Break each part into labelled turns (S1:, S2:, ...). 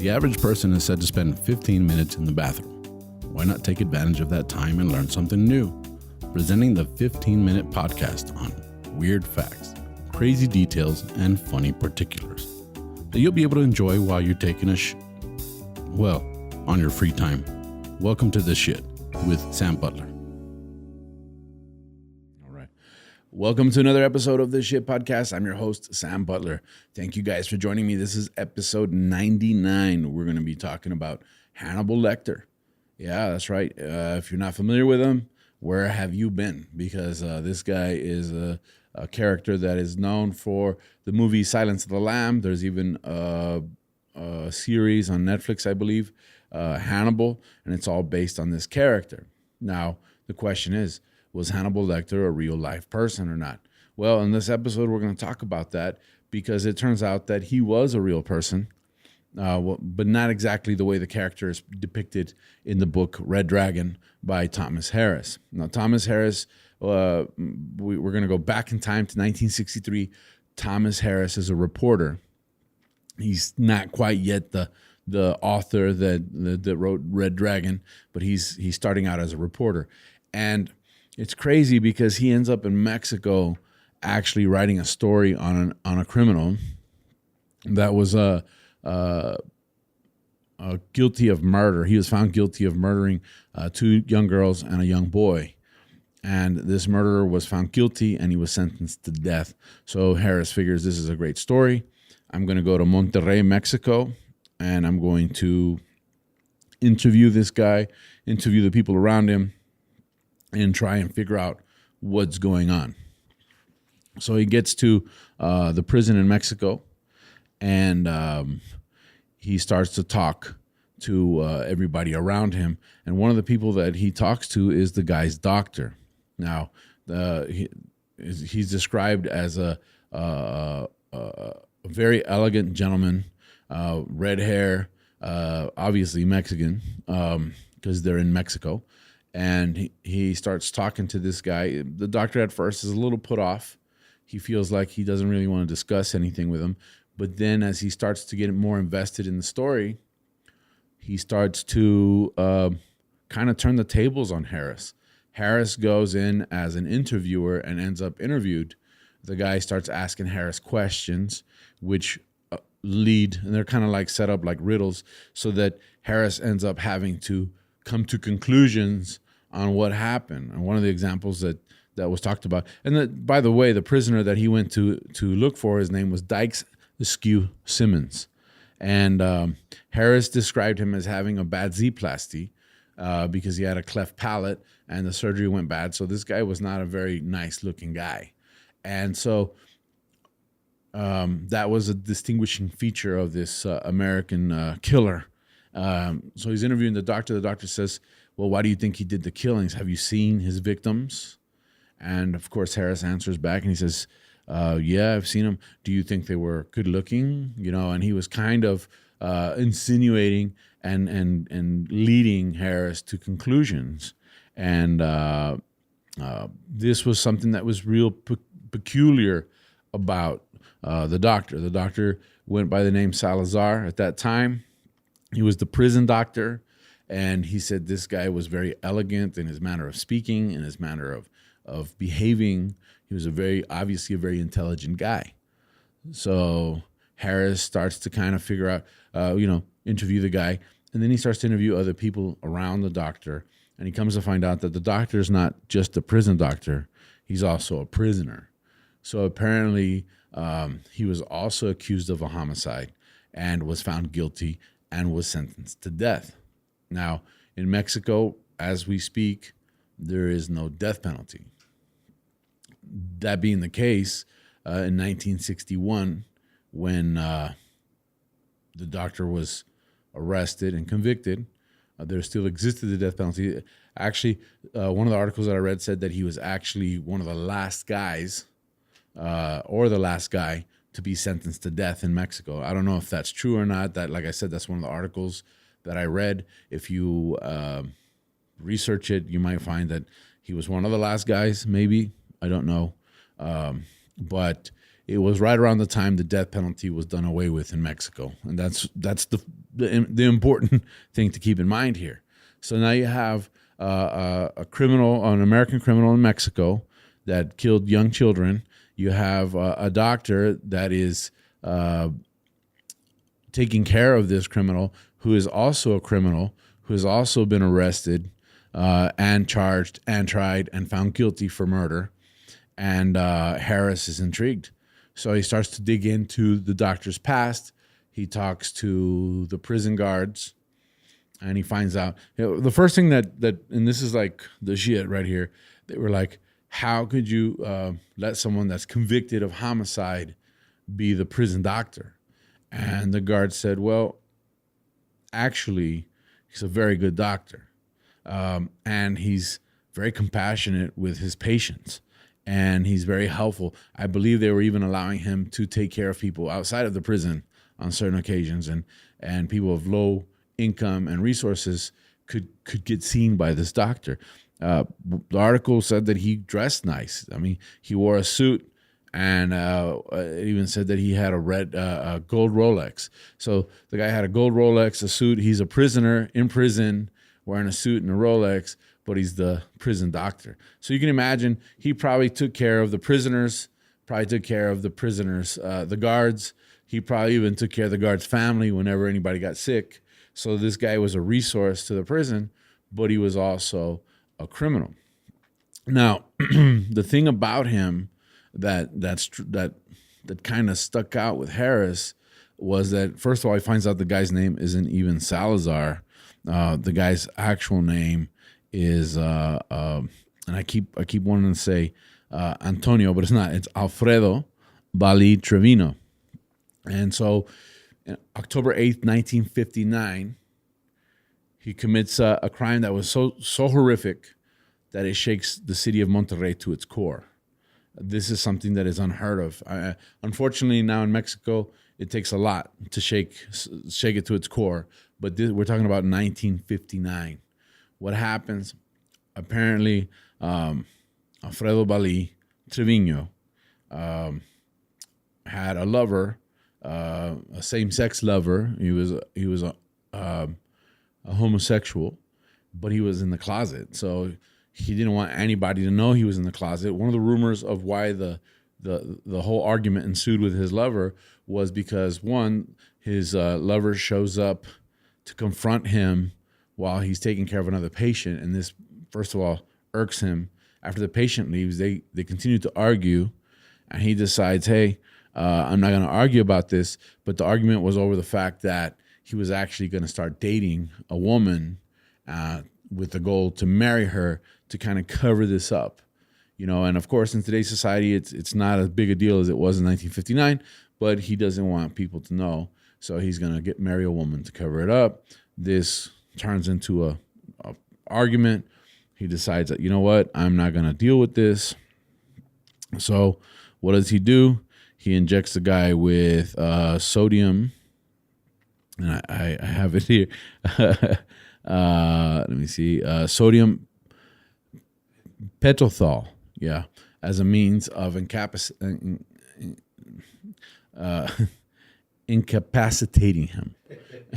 S1: The average person is said to spend 15 minutes in the bathroom. Why not take advantage of that time and learn something new? Presenting the 15-minute podcast on weird facts, crazy details, and funny particulars that you'll be able to enjoy while you're taking a on your free time. Welcome to This Shit with Sam Butler. All right. Welcome to another episode of This Shit Podcast. I'm your host, Sam Butler. Thank you guys for joining me. This is episode 99. We're going to be talking about Hannibal Lecter. Yeah, that's right. If you're not familiar with him, where have you been? Because this guy is a character that is known for the movie Silence of the Lamb. There's even a series on Netflix, I believe, Hannibal, and it's all based on this character. Now, the question is, was Hannibal Lecter a real life person or not? Well, in this episode, we're going to talk about that because it turns out that he was a real person, but not exactly the way the character is depicted in the book Red Dragon by Thomas Harris. Now, Thomas Harris, we're going to go back in time to 1963. Thomas Harris is a reporter. He's not quite yet the author that wrote Red Dragon, but he's starting out as a reporter. And it's crazy because he ends up in Mexico actually writing a story on a criminal that was guilty of murder. He was found guilty of murdering two young girls and a young boy. And this murderer was found guilty and he was sentenced to death. So Harris figures this is a great story. I'm going to go to Monterrey, Mexico, and I'm going to interview this guy, interview the people around him, and try and figure out what's going on. So he gets to the prison in Mexico, and he starts to talk to everybody around him. And one of the people that he talks to is the guy's doctor. Now, he's described as a very elegant gentleman, red hair, obviously Mexican, because they're in Mexico. And he starts talking to this guy. The doctor at first is a little put off. He feels like he doesn't really want to discuss anything with him. But then as he starts to get more invested in the story, he starts to kind of turn the tables on Harris. Harris goes in as an interviewer and ends up interviewed. The guy starts asking Harris questions, which lead, and they're kind of like set up like riddles, so that Harris ends up having to come to conclusions on what happened. And one of the examples that was talked about, and by the way, the prisoner that he went to look for, his name was Dykes Askew Simmons. And Harris described him as having a bad Z-plasty because he had a cleft palate and the surgery went bad. So this guy was not a very nice looking guy. And so that was a distinguishing feature of this American killer. So he's interviewing the doctor. The doctor says, well, why do you think he did the killings? Have you seen his victims? And of course, Harris answers back and he says, yeah, I've seen them. Do you think they were good looking? You know, and he was kind of insinuating and leading Harris to conclusions. And this was something that was real peculiar about the doctor. The doctor went by the name Salazar at that time. He was the prison doctor, and he said this guy was very elegant in his manner of speaking, in his manner of behaving. He was obviously a very intelligent guy. So Harris starts to kind of figure out, interview the guy, and then he starts to interview other people around the doctor, and he comes to find out that the doctor is not just a prison doctor, he's also a prisoner. So apparently he was also accused of a homicide and was found guilty and was sentenced to death. Now, in Mexico, as we speak, there is no death penalty. That being the case, in 1961, when the doctor was arrested and convicted, there still existed the death penalty. Actually, one of the articles that I read said that he was actually one of the last guys or the last guy to be sentenced to death in Mexico. I don't know if that's true or not. That, like I said, that's one of the articles that I read. If you research it, you might find that he was one of the last guys, maybe. I don't know. but it was right around the time the death penalty was done away with in Mexico, and that's the important thing to keep in mind here. So now you have a criminal, an American criminal in Mexico that killed young children. You have a doctor that is taking care of this criminal, who is also a criminal, who has also been arrested and charged and tried and found guilty for murder. And Harris is intrigued. So he starts to dig into the doctor's past. He talks to the prison guards, and he finds out, the first thing that and this is like the shit right here, they were like, how could you let someone that's convicted of homicide be the prison doctor? And the guard said, well, actually, he's a very good doctor. And he's very compassionate with his patients. And he's very helpful. I believe they were even allowing him to take care of people outside of the prison on certain occasions. And people of low income and resources could get seen by this doctor. The article said that he dressed nice. I mean, he wore a suit, and it even said that he had a gold Rolex. So the guy had a gold Rolex, a suit. He's a prisoner in prison wearing a suit and a Rolex, but he's the prison doctor. So you can imagine he probably took care of the prisoners, the guards. He probably even took care of the guards' family whenever anybody got sick. So this guy was a resource to the prison, but he was also a criminal. Now, the thing about him that kind of stuck out with Harris was that, first of all, he finds out the guy's name isn't even Salazar. The guy's actual name is, and I keep wanting to say Antonio, but it's not. It's Alfredo Ballí Trevino. And so, October 8th, 1959, he commits a crime that was so horrific that it shakes the city of Monterrey to its core. This is something that is unheard of. Unfortunately, now in Mexico, it takes a lot to shake it to its core. But we're talking about 1959. What happens? Apparently, Alfredo Ballí Trevino had a lover, a same-sex lover. He was a homosexual, but he was in the closet. So he didn't want anybody to know he was in the closet. One of the rumors of why the whole argument ensued with his lover was because, one, his lover shows up to confront him while he's taking care of another patient, and this, first of all, irks him. After the patient leaves, they continue to argue, and he decides, hey, I'm not going to argue about this, but the argument was over the fact that he was actually going to start dating a woman with the goal to marry her to kind of cover this up. And of course, in today's society, it's not as big a deal as it was in 1959, but he doesn't want people to know. So he's going to marry a woman to cover it up. This turns into a argument. He decides that, you know what, I'm not going to deal with this. So what does he do? He injects the guy with sodium. And I have it here. Let me see. Sodium pentothal. Yeah, as a means of incapacitating him.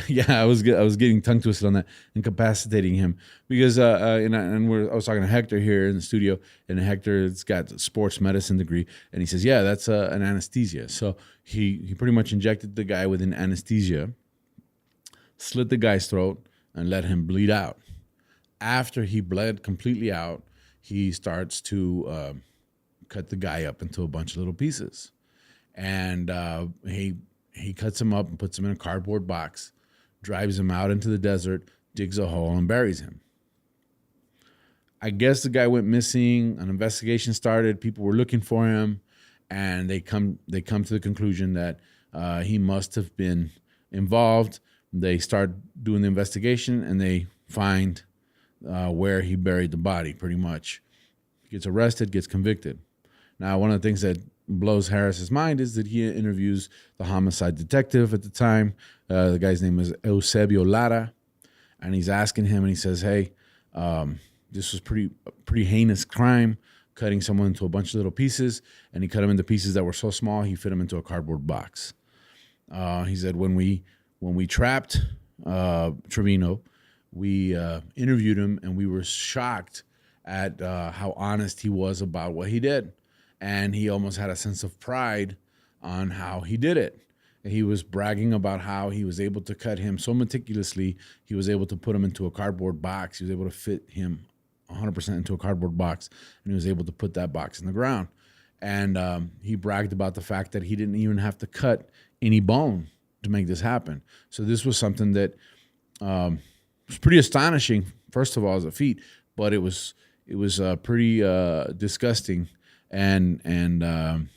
S1: Yeah, I was getting tongue twisted on that. Incapacitating him because I was talking to Hector here in the studio, and Hector's got a sports medicine degree, and he says, yeah, that's an anesthesia. So he pretty much injected the guy with an anesthesia, slit the guy's throat, and let him bleed out. After he bled completely out, he starts to cut the guy up into a bunch of little pieces, and he cuts him up and puts him in a cardboard box, drives him out into the desert, digs a hole, and buries him. I guess the guy went missing. An investigation started. People were looking for him, and they come to the conclusion that he must have been involved. They start doing the investigation, and they find where he buried the body, pretty much. He gets arrested, gets convicted. Now, one of the things that blows Harris's mind is that he interviews the homicide detective at the time. The guy's name is Eusebio Lara, and he's asking him, and he says, hey, this was pretty heinous crime. cutting someone into a bunch of little pieces, and he cut them into pieces that were so small he fit them into a cardboard box. He said when we trapped Trevino, we interviewed him, and we were shocked at how honest he was about what he did, and he almost had a sense of pride on how he did it. He was bragging about how he was able to cut him so meticulously. He was able to put him into a cardboard box. He was able to fit him 100% into a cardboard box, and he was able to put that box in the ground. And he bragged about the fact that he didn't even have to cut any bone to make this happen. So this was something that was pretty astonishing, first of all, as a feat, but it was pretty disgusting and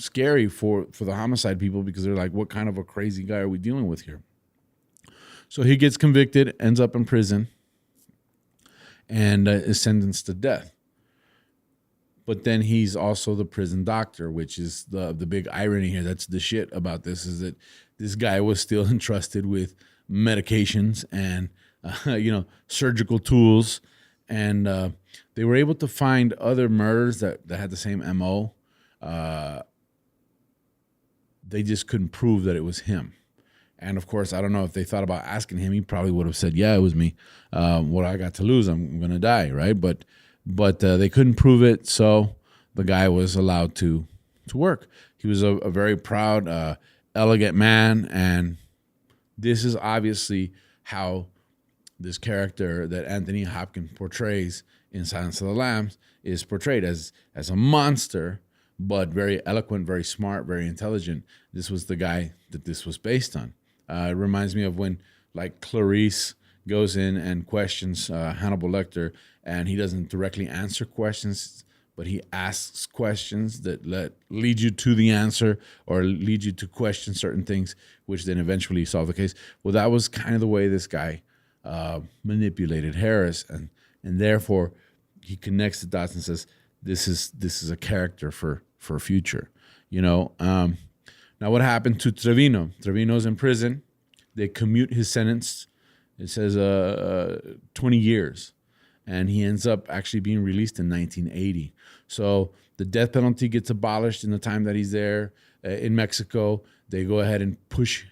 S1: scary for the homicide people, because they're like, what kind of a crazy guy are we dealing with here? So he gets convicted, ends up in prison, and is sentenced to death. But then he's also the prison doctor, which is the big irony here. That's the shit about this, is that this guy was still entrusted with medications and surgical tools, and they were able to find other murders that had the same MO. They just couldn't prove that it was him. And of course, I don't know if they thought about asking him. He probably would have said, yeah, it was me. What I got to lose? I'm going to die, right? But they couldn't prove it, so the guy was allowed to work. He was a very proud, elegant man, and this is obviously how this character that Anthony Hopkins portrays in Silence of the Lambs is portrayed as a monster, but very eloquent, very smart, very intelligent. This was the guy that this was based on. It reminds me of when, like, Clarice goes in and questions Hannibal Lecter, and he doesn't directly answer questions, but he asks questions that lead you to the answer or lead you to question certain things, which then eventually solve the case. Well, that was kind of the way this guy manipulated Harris, and therefore he connects the dots and says, this is a character for future, Now, what happened to Trevino? Trevino's in prison. They commute his sentence. It says 20 years. And he ends up actually being released in 1980. So the death penalty gets abolished in the time that he's there in Mexico. They go ahead and push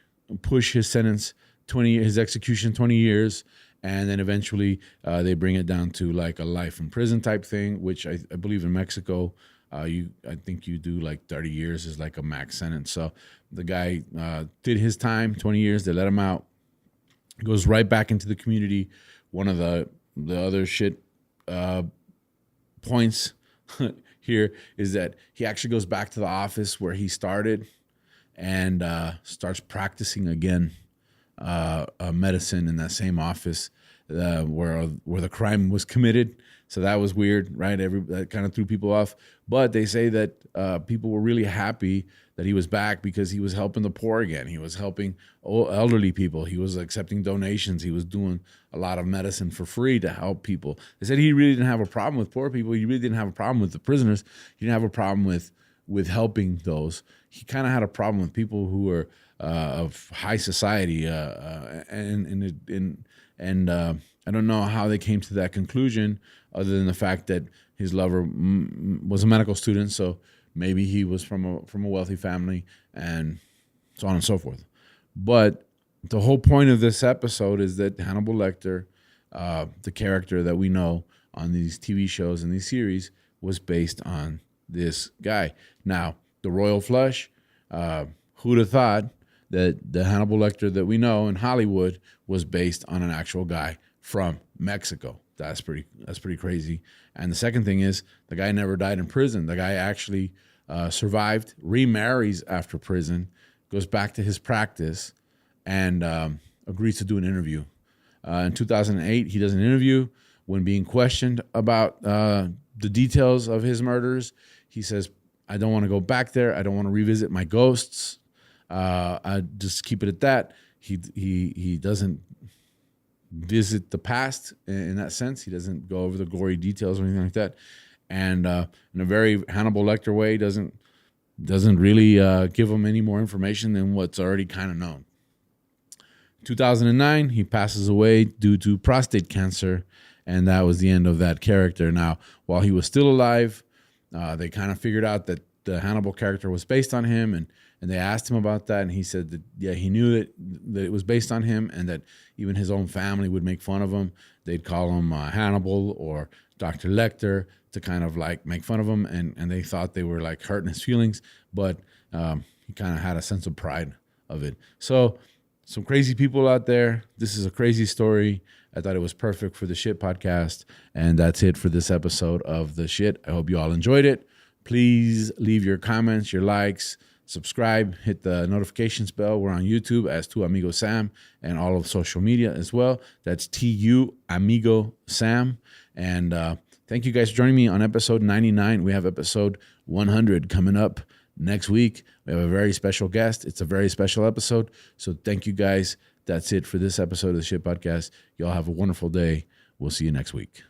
S1: his sentence, his execution, 20 years. And then eventually they bring it down to like a life in prison type thing, which I believe in Mexico, I think you do like 30 years is like a max sentence. So the guy did his time, 20 years. They let him out. Goes right back into the community. One of the other shit points here is that he actually goes back to the office where he started and starts practicing again medicine in that same office where the crime was committed. So that was weird, right? That kind of threw people off. But they say that people were really happy that he was back because he was helping the poor again. He was helping elderly people. He was accepting donations. He was doing a lot of medicine for free to help people. They said he really didn't have a problem with poor people. He really didn't have a problem with the prisoners. He didn't have a problem with helping those. He kind of had a problem with people who were of high society, and I don't know how they came to that conclusion, other than the fact that his lover was a medical student, so maybe he was from a wealthy family, and so on and so forth. But the whole point of this episode is that Hannibal Lecter, the character that we know on these TV shows and these series, was based on this guy. Now, the Royal Flush, who'd have thought that the Hannibal Lecter that we know in Hollywood was based on an actual guy from Mexico? That's pretty crazy. And the second thing is, the guy never died in prison. The guy actually survived, remarries after prison, goes back to his practice, and agrees to do an interview. In 2008, he does an interview. When being questioned about the details of his murders, he says, I don't want to go back there. I don't want to revisit my ghosts. I just keep it at that. He doesn't visit the past in that sense. He doesn't go over the gory details or anything like that. And in a very Hannibal Lecter way, doesn't really give him any more information than what's already kind of known. 2009, he passes away due to prostate cancer, and that was the end of that character. Now, while he was still alive, they kind of figured out that the Hannibal character was based on him, and they asked him about that, and he said that, yeah, he knew that it was based on him, and that even his own family would make fun of him. They'd call him Hannibal or Dr. Lecter to kind of like make fun of him, and they thought they were like hurting his feelings, but he kind of had a sense of pride of it. So some crazy people out there. This is a crazy story. I thought it was perfect for the Shit podcast, and that's it for this episode of The Shit. I hope you all enjoyed it. Please leave your comments, your likes, subscribe, hit the notifications bell. We're on YouTube as Tu Amigo Sam and all of social media as well. That's TU Amigo Sam. And thank you guys for joining me on episode 99. We have episode 100 coming up next week. We have a very special guest. It's a very special episode. So thank you guys. That's it for this episode of the Shit Podcast. Y'all have a wonderful day. We'll see you next week.